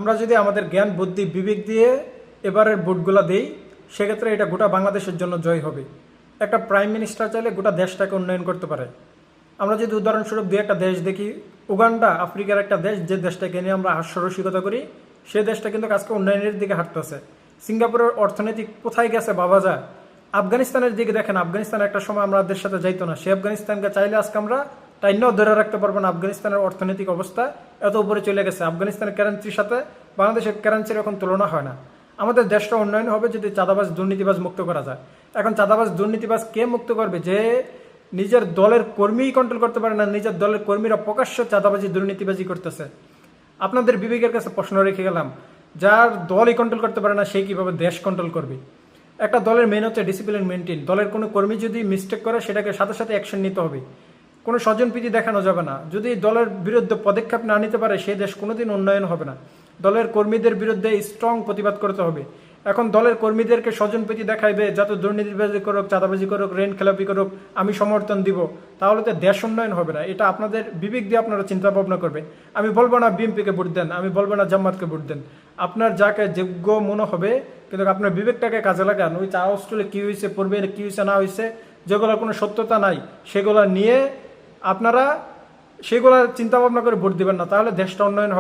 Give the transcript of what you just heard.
আমরা যদি আমাদের জ্ঞান বুদ্ধি বিবেক দিয়ে এবারের ভোটগুলো দেই, সেক্ষেত্রে এটা গোটা বাংলাদেশের জন্য জয় হবে। একটা প্রাইম মিনিস্টার চাইলে গোটা দেশটাকে উন্নয়ন করতে পারে। আমরা যদি উদাহরণস্বরূপ দুই একটা দেশ দেখি, উগান্ডা আফ্রিকার একটা দেশ, যে দেশটাকে নিয়ে আমরা হাস্যরসিকতা করি, সে দেশটা কিন্তু আজকে উন্নয়নের দিকে হাঁটতেছে। সিঙ্গাপুরের অর্থনীতি কোথায় গেছে বাবা যায়। আফগানিস্তানের দিকে দেখেন, আফগানিস্তান একটা সময় আমাদের সাথে যাইতো না, সে আফগানিস্তানকে চাইলে আজকে আমরা টাইনাও ধরে রাখতে পারবো না। আফগানিস্তানের অর্থনৈতিক অবস্থা এত উপরে চলে গেছে, আফগানিস্তানের কারেন্সির সাথে বাংলাদেশের কারেন্সির এখন তুলনা হয় না। আমাদের দেশটা উন্নয়ন হবে যদি চাঁদাবাজ দুর্নীতিবাজ মুক্ত করা যায়। এখন চাঁদাবাজ দুর্নীতিবাজ কে মুক্ত করবে? যে নিজের দলের কর্মীই কন্ট্রোল করতে পারে না, নিজের দলের কর্মীরা প্রকাশ্য চাঁদাবাজি দুর্নীতিবাজি করতেছে। আপনাদের বিবেকের কাছে প্রশ্ন রেখে গেলাম, যার দলই কন্ট্রোল করতে পারে না সে কিভাবে দেশ কন্ট্রোল করবে? একটা দলের মেন হচ্ছে ডিসিপ্লিন মেনটেন। দলের কোনো কর্মী যদি মিস্টেক করে সেটাকে সাথে সাথে অ্যাকশন নিতে হবে, কোনো স্বজনপ্রীতি দেখানো যাবে না। যদি দলের বিরুদ্ধে পদক্ষেপ না নিতে পারে সেই দেশ কোনোদিন উন্নয়ন হবে না। দলের কর্মীদের বিরুদ্ধে স্ট্রং প্রতিবাদ করতে হবে। এখন দলের কর্মীদেরকে স্বজনপ্রীতি দেখাইবে, যত দুর্নীতিবাজি করুক, চাঁদাবাজি করুক, ঋণ খেলাপি করুক, আমি সমর্থন দিব, তাহলে তো দেশ উন্নয়ন হবে না। এটা আপনাদের বিবেক দিয়ে আপনারা চিন্তা ভাবনা করবেন। আমি বলবো না বিএনপিকে ভোট দেন, আমি বলবো না জামাতকে ভোট দেন। আপনার যাকে যোগ্য মনে হবে, কিন্তু আপনার বিবেকটাকে কাজে লাগান। ওই চা হোস্টেলে কী হয়েছে, পূর্বে কী হয়েছে না হয়েছে, যেগুলোর কোনো সত্যতা নাই, সেগুলো নিয়ে আপনারা সেগুলো চিন্তা ভাবনা করে ভোট দিবেন না, তাহলে দেশটা উন্নয়ন হবে।